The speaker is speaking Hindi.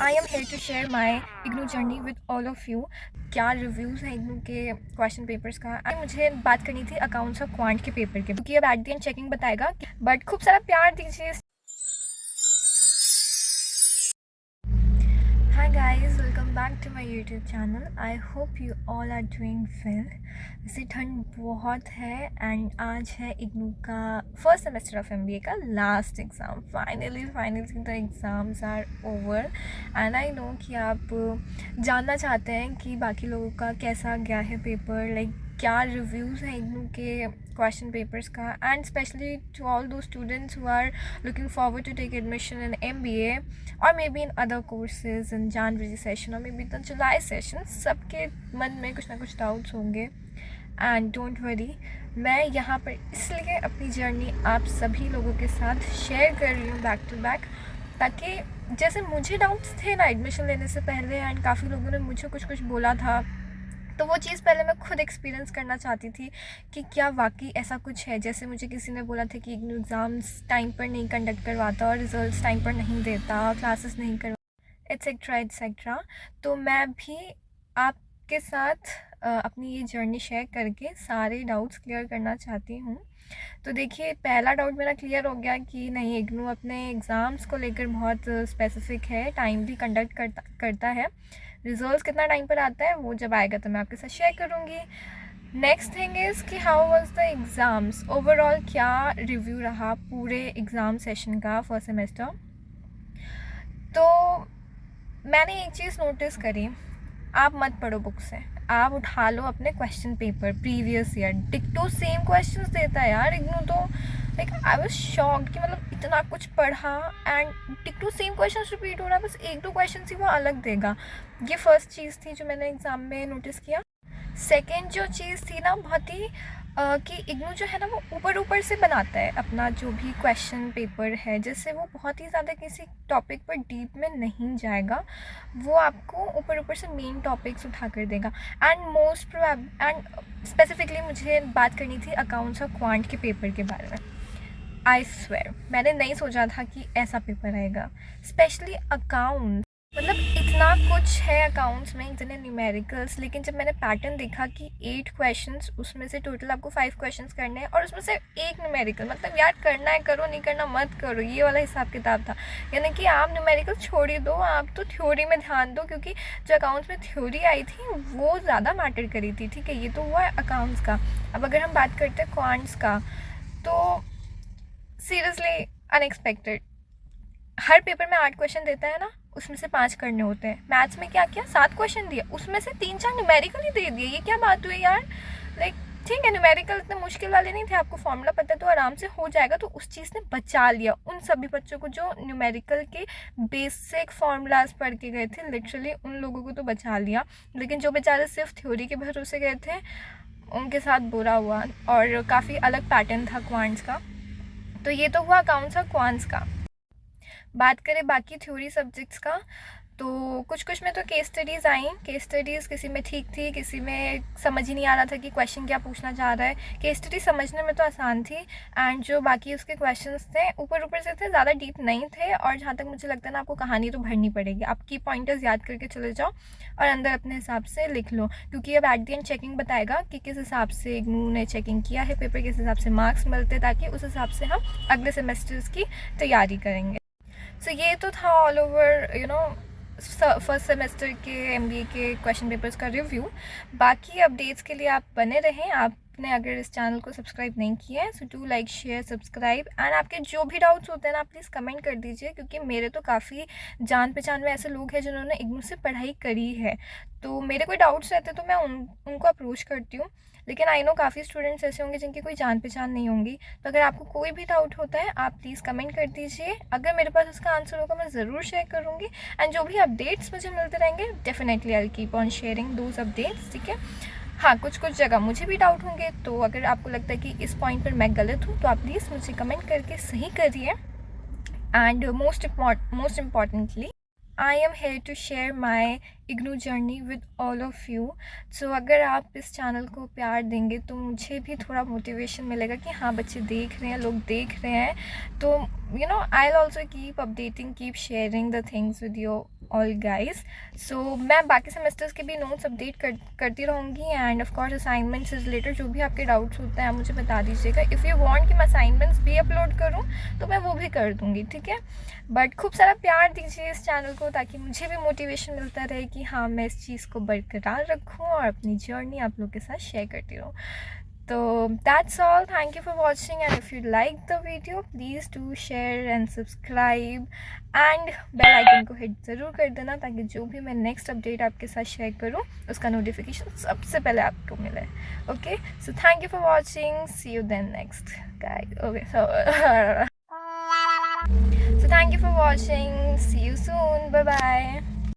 I am here to share my IGNOU journey with all of you. क्या रिव्यूज़ हैं इग्नू के क्वेश्चन पेपर्स का। मुझे बात करनी थी अकाउंट्स और क्वांट के पेपर के, क्योंकि अब एट द एंड चेकिंग बताएगा। बट खूब सारा प्यार दीजिए। Hi guys, welcome back to my YouTube channel. I hope you all are doing well. वैसे ठंड बहुत है एंड आज है इग्नू का फर्स्ट सेमेस्टर ऑफ MBA का last exam. Finally the exams are over and I know कि आप जानना चाहते हैं कि बाकी लोगों का कैसा गया है पेपर, लाइक क्या रिव्यूज़ हैं इग्नू के क्वेश्चन पेपर्स का, एंड स्पेशली टू ऑल दो students who are looking forward to take admission in MBA और maybe in other courses in January session और maybe the July session. सबके मन में कुछ ना कुछ डाउट्स होंगे एंड डोंट वरी, मैं यहाँ पर इसलिए अपनी जर्नी आप सभी लोगों के साथ शेयर कर रही हूँ बैक टू बैक, ताकि जैसे मुझे डाउट्स थे ना एडमिशन लेने से पहले एंड काफ़ी लोगों ने मुझे कुछ बोला था, तो वो चीज़ पहले मैं खुद एक्सपीरियंस करना चाहती थी कि क्या वाकई ऐसा कुछ है। जैसे मुझे किसी ने बोला था कि इग्नू एग्ज़ाम्स टाइम पर नहीं कंडक्ट करवाता और रिजल्ट्स टाइम पर नहीं देता, क्लासेस नहीं करवाता, एट्सेट्रा एट्सेट्रा। तो मैं भी आपके साथ अपनी ये जर्नी शेयर करके सारे डाउट्स क्लियर करना चाहती हूँ। तो देखिए, पहला डाउट मेरा क्लियर हो गया कि नहीं, इग्नू अपने एग्ज़ाम्स को लेकर बहुत स्पेसिफिक है, टाइमली कंडक्ट करता है। रिजल्ट्स कितना टाइम पर आता है वो जब आएगा तो मैं आपके साथ शेयर करूँगी। नेक्स्ट थिंग इज़ कि how was the exams, overall क्या रिव्यू रहा पूरे एग्ज़ाम सेशन का फर्स्ट सेमेस्टर। तो मैंने एक चीज़ नोटिस करी, आप मत पढ़ो बुक से, आप उठा लो अपने क्वेश्चन पेपर प्रीवियस ईयर, डिक्टो सेम क्वेश्चंस देता है यार इग्नू। तो लाइक आई वाज शॉक्ड कि मतलब इतना कुछ पढ़ा एंड डिक्टो सेम क्वेश्चंस रिपीट हो रहा है, बस एक दो क्वेश्चन ही वो अलग देगा। ये फर्स्ट चीज़ थी जो मैंने एग्ज़ाम में नोटिस किया। सेकेंड जो चीज़ थी ना, बहुत ही कि इग्नू जो है ना वो ऊपर से बनाता है अपना जो भी क्वेश्चन पेपर है, जिससे वो बहुत ही ज़्यादा किसी टॉपिक पर डीप में नहीं जाएगा, वो आपको ऊपर से मेन टॉपिक्स उठा कर देगा। एंड स्पेसिफिकली मुझे बात करनी थी अकाउंट्स और क्वांट के पेपर के बारे में। आई स्वेयर मैंने नहीं सोचा था कि ऐसा पेपर आएगा, स्पेशली अकाउंट। मतलब इतना कुछ है अकाउंट्स में, इतने न्यूमेरिकल्स, लेकिन जब मैंने पैटर्न देखा कि 8 क्वेश्चंस, उसमें से टोटल आपको 5 क्वेश्चंस करने हैं और उसमें से एक न्यूमेरिकल, मतलब यार करना है करो, नहीं करना मत करो, ये वाला हिसाब किताब था। यानी कि आप न्यूमेरिकल छोड़ ही दो, आप तो थ्योरी में ध्यान दो, क्योंकि जो अकाउंट्स में थ्योरी आई थी वो ज़्यादा मैटर करी थी। ठीक है, ये तो हुआ अकाउंट्स का। अब अगर हम बात करते हैं क्वांट्स का, तो सीरियसली अनएक्सपेक्टेड। हर पेपर में 8 क्वेश्चन देता है ना, उसमें से 5 करने होते हैं। मैथ्स में क्या किया, 7 क्वेश्चन दिया, उसमें से 3-4 न्यूमेरिकल ही दे दिए। ये क्या बात हुई यार। लाइक ठीक है, न्यूमेरिकल इतने मुश्किल वाले नहीं थे, आपको फॉर्मूला पता है तो आराम से हो जाएगा, तो उस चीज़ ने बचा लिया उन सभी बच्चों को जो न्यूमेरिकल के बेसिक फार्मूलाज पढ़ के गए थे, लिटरली उन लोगों को तो बचा लिया। लेकिन जो बेचारे सिर्फ थ्योरी के भरोसे गए थे उनके साथ बुरा हुआ, और काफ़ी अलग पैटर्न था क्वांट्स का। तो ये तो हुआ अकाउंट्स और क्वांट्स का। बात करें बाकी थ्योरी सब्जेक्ट्स का, तो कुछ में तो केस स्टडीज़ आई। केस स्टडीज़ किसी में ठीक थी, किसी में समझ ही नहीं आ रहा था कि क्वेश्चन क्या पूछना चाह रहा है। केस स्टडी समझने में तो आसान थी, एंड जो बाकी उसके क्वेश्चंस थे ऊपर से थे, ज़्यादा डीप नहीं थे। और जहाँ तक मुझे लगता है ना, आपको कहानी तो भरनी पड़ेगी, आप की पॉइंटर्स याद करके चले जाओ और अंदर अपने हिसाब से लिख लो, क्योंकि अब एट द एंड चेकिंग बताएगा कि किस हिसाब से इग्नू ने चेकिंग किया है पेपर, किस हिसाब से मार्क्स मिलते, ताकि उस हिसाब से हम अगले सेमेस्टर्स की तैयारी करेंगे। सो ये तो था ऑल ओवर फर्स्ट सेमेस्टर के MBA के क्वेश्चन पेपर्स का रिव्यू। बाकी अपडेट्स के लिए आप बने रहें। आपने अगर इस चैनल को सब्सक्राइब नहीं किया है, so do like share subscribe, and आपके जो भी डाउट्स होते हैं ना, प्लीज़ कमेंट कर दीजिए, क्योंकि मेरे तो काफ़ी जान पहचान में ऐसे लोग हैं जिन्होंने इग्नू से पढ़ाई करी है, तो मेरे कोई डाउट्स रहते तो मैं उनको अप्रोच करती हूँ। लेकिन आई नो काफ़ी स्टूडेंट्स ऐसे होंगे जिनकी कोई जान पहचान नहीं होंगी, तो अगर आपको कोई भी डाउट होता है आप प्लीज़ कमेंट कर दीजिए। अगर मेरे पास उसका आंसर होगा मैं ज़रूर शेयर करूँगी, एंड जो भी अपडेट्स मुझे मिलते रहेंगे definitely I will keep on sharing those updates. ठीक है, हाँ, कुछ जगह मुझे भी डाउट होंगे, तो अगर आपको लगता है कि इस पॉइंट पर मैं गलत हूँ तो आप प्लीज़ मुझे कमेंट करके सही करिए। And most importantly, I am here to share my IGNOU journey with all of you. So अगर आप इस चैनल को प्यार देंगे तो मुझे भी थोड़ा मोटिवेशन मिलेगा कि हाँ, बच्चे देख रहे हैं, लोग देख रहे हैं, तो I will also keep updating, keep sharing the things with you all guys. So मैं बाकी सेमेस्टर्स के भी नोट्स अपडेट करती रहूँगी. एंड ऑफ कोर्स असाइनमेंट्स से रिलेटेड जो भी आपके डाउट्स होते हैं आप मुझे बता दीजिएगा. इफ़ यू वांट कि मैं असाइनमेंट्स भी अपलोड करूँ तो मैं वो भी कर दूँगी, ठीक है. बट खूब सारा प्यार दीजिए इस चैनल को, ताकि मुझे भी मोटिवेशन मिलता रहे कि हाँ मैं इस चीज़ को बरकरार रखूँ और अपनी जर्नी आप लोग के साथ शेयर करती रहूँ. So that's all. Thank you for watching, and if you liked the video, please do share and subscribe and bell icon को hit ज़रूर कर देना, ताकि जो भी मैं next update आपके साथ share करूँ उसका notification सबसे पहले आपको मिले. Okay, so thank you for watching. See you then next, guys. Okay, so thank you for watching. See you soon. Bye bye.